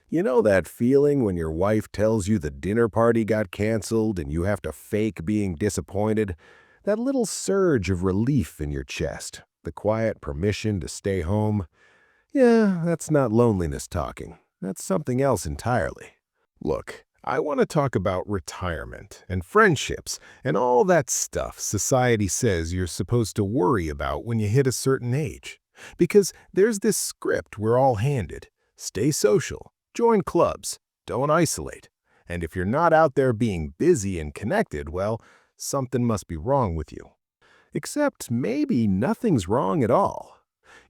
You know that feeling when your wife tells you the dinner party got canceled and you have to fake being disappointed? That little surge of relief in your chest, the quiet permission to stay home? Yeah, that's not loneliness talking. That's something else entirely. Look, I want to talk about retirement and friendships and all that stuff society says you're supposed to worry about when you hit a certain age. Because there's this script we're all handed. Stay social, join clubs, don't isolate. And if you're not out there being busy and connected, well, something must be wrong with you. Except maybe nothing's wrong at all.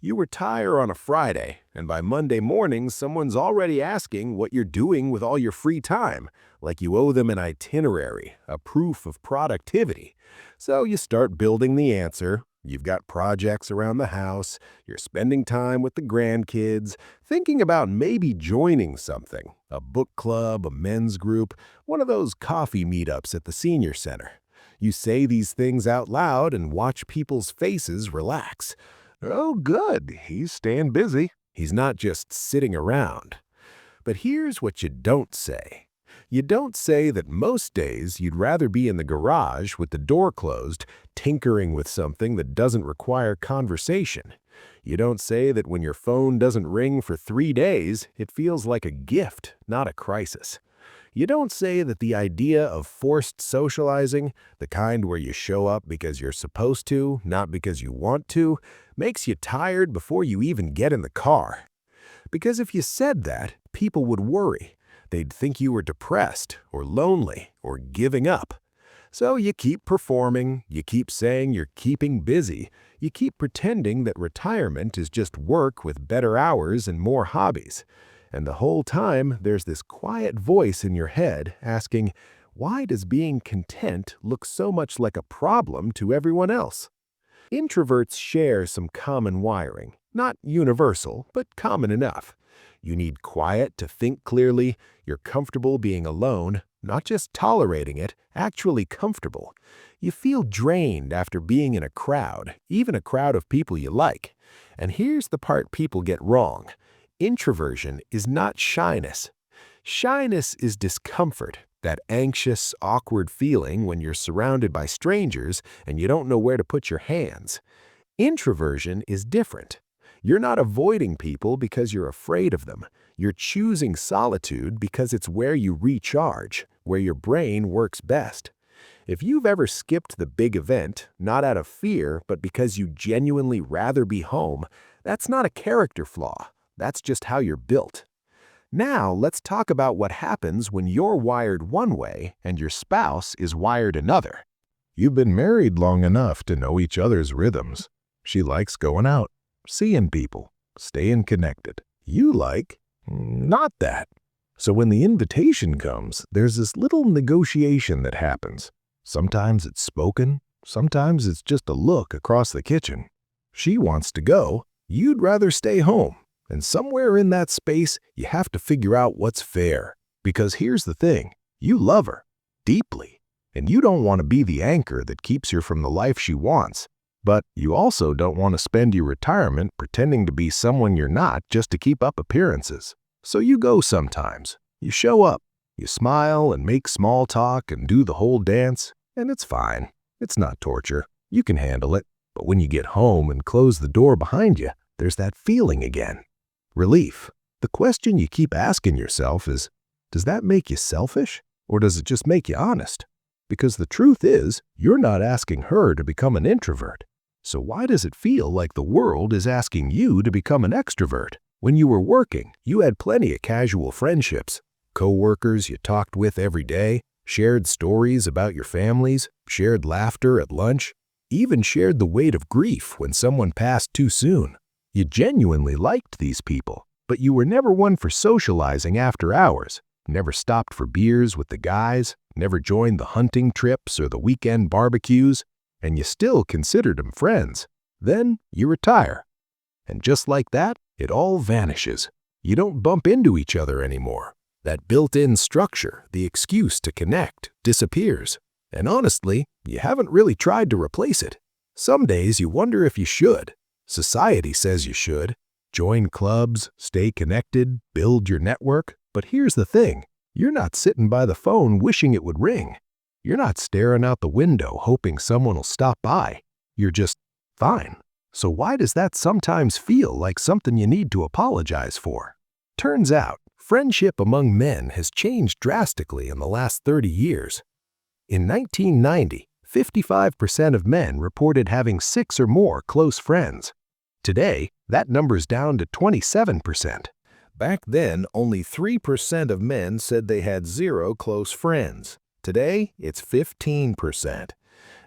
You retire on a Friday, and by Monday morning, someone's already asking what you're doing with all your free time, like you owe them an itinerary, a proof of productivity. So you start building the answer. You've got projects around the house, you're spending time with the grandkids, thinking about maybe joining something, a book club, a men's group, one of those coffee meetups at the senior center. You say these things out loud and watch people's faces relax. Oh, good, he's staying busy. He's not just sitting around. But here's what you don't say. You don't say that most days you'd rather be in the garage with the door closed, tinkering with something that doesn't require conversation. You don't say that when your phone doesn't ring for 3 days, it feels like a gift, not a crisis. You don't say that the idea of forced socializing, the kind where you show up because you're supposed to, not because you want to, makes you tired before you even get in the car. Because if you said that, people would worry. They'd think you were depressed or lonely or giving up. So you keep performing, you keep saying you're keeping busy, you keep pretending that retirement is just work with better hours and more hobbies. And the whole time, there's this quiet voice in your head asking, why does being content look so much like a problem to everyone else? Introverts share some common wiring, not universal, but common enough. You need quiet to think clearly, you're comfortable being alone, not just tolerating it, actually comfortable. You feel drained after being in a crowd, even a crowd of people you like. And here's the part people get wrong. Introversion is not shyness. Shyness is discomfort, that anxious, awkward feeling when you're surrounded by strangers and you don't know where to put your hands. Introversion is different. You're not avoiding people because you're afraid of them. You're choosing solitude because it's where you recharge, where your brain works best. If you've ever skipped the big event, not out of fear, but because you genuinely rather be home, that's not a character flaw. That's just how you're built. Now, let's talk about what happens when you're wired one way and your spouse is wired another. You've been married long enough to know each other's rhythms. She likes going out, seeing people, staying connected. You like not that. So when the invitation comes, there's this little negotiation that happens. Sometimes it's spoken, sometimes it's just a look across the kitchen. She wants to go, you'd rather stay home. And somewhere in that space, you have to figure out what's fair. Because here's the thing, you love her, deeply. And you don't want to be the anchor that keeps her from the life she wants. But you also don't want to spend your retirement pretending to be someone you're not just to keep up appearances. So you go sometimes. You show up. You smile and make small talk and do the whole dance. And it's fine. It's not torture. You can handle it. But when you get home and close the door behind you, there's that feeling again. Relief. The question you keep asking yourself is, does that make you selfish? Or does it just make you honest? Because the truth is, you're not asking her to become an introvert. So why does it feel like the world is asking you to become an extrovert? When you were working, you had plenty of casual friendships. Co-workers you talked with every day, shared stories about your families, shared laughter at lunch, even shared the weight of grief when someone passed too soon. You genuinely liked these people, but you were never one for socializing after hours, never stopped for beers with the guys, never joined the hunting trips or the weekend barbecues, and you still considered them friends. Then you retire. And just like that, it all vanishes. You don't bump into each other anymore. That built-in structure, the excuse to connect, disappears. And honestly, you haven't really tried to replace it. Some days you wonder if you should. Society says you should. Join clubs, stay connected, build your network. But here's the thing. You're not sitting by the phone wishing it would ring. You're not staring out the window hoping someone will stop by. You're just fine. So why does that sometimes feel like something you need to apologize for? Turns out, friendship among men has changed drastically in the last 30 years. In 1990, 55% of men reported having 6 or more close friends. Today, that number's down to 27%. Back then, only 3% of men said they had 0 close friends. Today, it's 15%.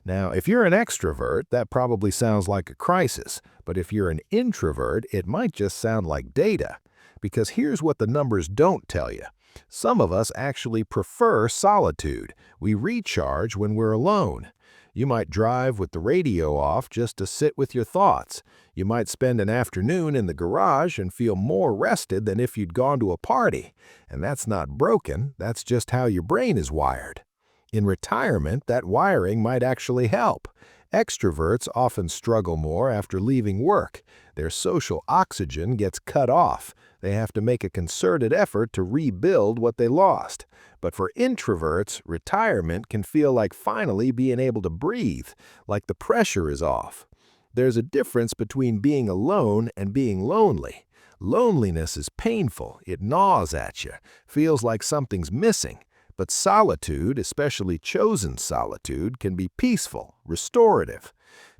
Now, if you're an extrovert, that probably sounds like a crisis, but if you're an introvert, it might just sound like data. Because here's what the numbers don't tell you. Some of us actually prefer solitude. We recharge when we're alone. You might drive with the radio off just to sit with your thoughts. You might spend an afternoon in the garage and feel more rested than if you'd gone to a party. And that's not broken, that's just how your brain is wired. In retirement, that wiring might actually help. Extroverts often struggle more after leaving work. Their social oxygen gets cut off. They have to make a concerted effort to rebuild what they lost. But for introverts, retirement can feel like finally being able to breathe, like the pressure is off. There's a difference between being alone and being lonely. Loneliness is painful, it gnaws at you, feels like something's missing. But solitude, especially chosen solitude, can be peaceful, restorative.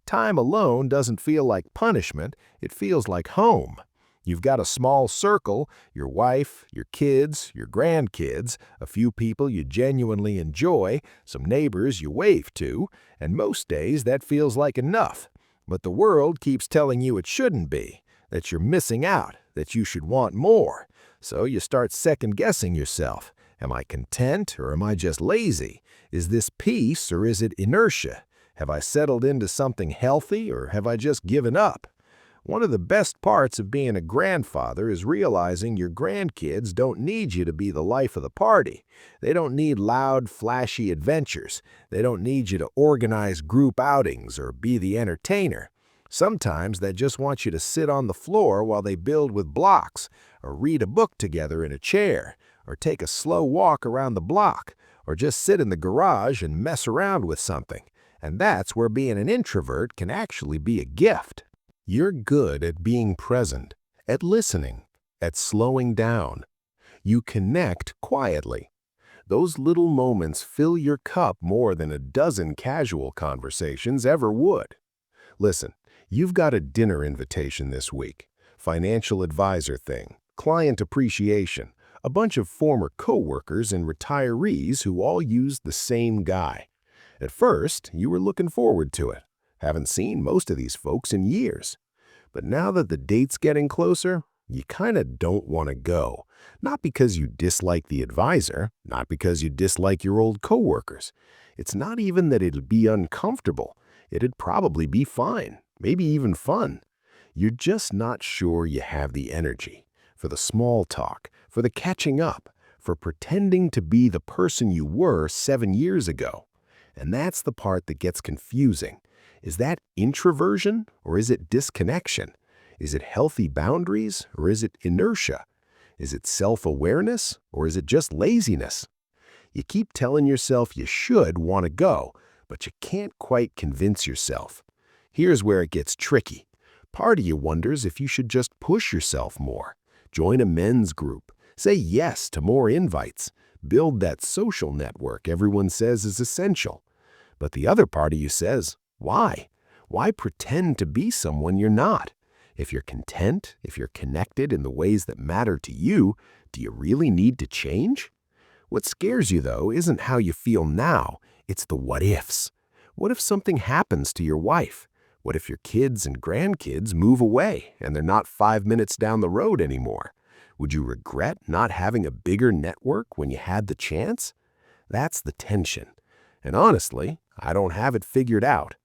Time alone doesn't feel like punishment, it feels like home. You've got a small circle, your wife, your kids, your grandkids, a few people you genuinely enjoy, some neighbors you wave to, and most days that feels like enough. But the world keeps telling you it shouldn't be, that you're missing out, that you should want more. So you start second-guessing yourself. Am I content or am I just lazy? Is this peace or is it inertia? Have I settled into something healthy or have I just given up? One of the best parts of being a grandfather is realizing your grandkids don't need you to be the life of the party. They don't need loud, flashy adventures. They don't need you to organize group outings or be the entertainer. Sometimes they just want you to sit on the floor while they build with blocks, or read a book together in a chair, or take a slow walk around the block, or just sit in the garage and mess around with something. And that's where being an introvert can actually be a gift. You're good at being present, at listening, at slowing down. You connect quietly. Those little moments fill your cup more than a dozen casual conversations ever would. Listen, you've got a dinner invitation this week, financial advisor thing, client appreciation, a bunch of former coworkers and retirees who all used the same guy. At first, you were looking forward to it. Haven't seen most of these folks in years. But now that the date's getting closer, you kinda don't want to go. Not because you dislike the advisor, not because you dislike your old coworkers. It's not even that it'd be uncomfortable. It'd probably be fine, maybe even fun. You're just not sure you have the energy for the small talk, for the catching up, for pretending to be the person you were 7 years ago. And that's the part that gets confusing. Is that introversion or is it disconnection? Is it healthy boundaries or is it inertia? Is it self-awareness or is it just laziness? You keep telling yourself you should want to go, but you can't quite convince yourself. Here's where it gets tricky. Part of you wonders if you should just push yourself more. Join a men's group. Say yes to more invites. Build that social network everyone says is essential. But the other part of you says, why? Why pretend to be someone you're not? If you're content, if you're connected in the ways that matter to you, do you really need to change? What scares you, though, isn't how you feel now. It's the what-ifs. What if something happens to your wife? What if your kids and grandkids move away and they're not 5 minutes down the road anymore? Would you regret not having a bigger network when you had the chance? That's the tension. And honestly, I don't have it figured out.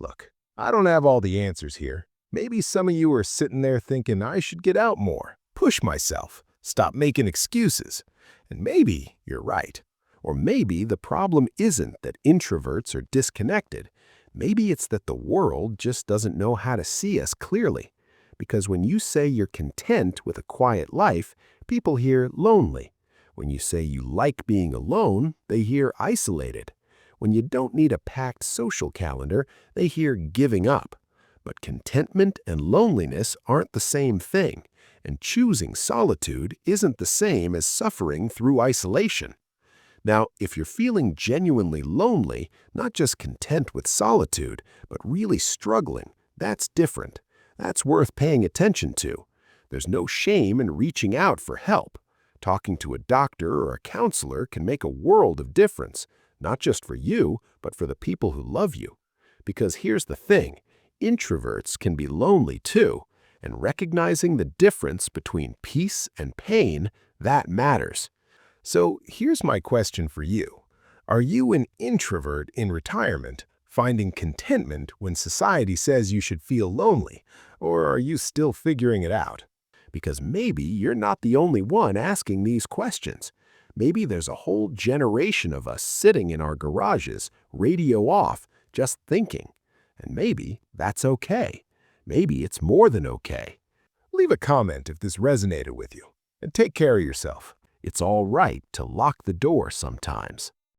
Look, I don't have all the answers here. Maybe some of you are sitting there thinking I should get out more, push myself, stop making excuses. And maybe you're right. Or maybe the problem isn't that introverts are disconnected. Maybe it's that the world just doesn't know how to see us clearly. Because when you say you're content with a quiet life, people hear lonely. When you say you like being alone, they hear isolated. When you don't need a packed social calendar, they hear giving up. But contentment and loneliness aren't the same thing, and choosing solitude isn't the same as suffering through isolation. Now, if you're feeling genuinely lonely, not just content with solitude, but really struggling, that's different. That's worth paying attention to. There's no shame in reaching out for help. Talking to a doctor or a counselor can make a world of difference, not just for you, but for the people who love you. Because here's the thing, introverts can be lonely too, and recognizing the difference between peace and pain, that matters. So here's my question for you. Are you an introvert in retirement, finding contentment when society says you should feel lonely, or are you still figuring it out? Because maybe you're not the only one asking these questions. Maybe there's a whole generation of us sitting in our garages, radio off, just thinking. And maybe that's okay. Maybe it's more than okay. Leave a comment if this resonated with you. And take care of yourself. It's all right to lock the door sometimes.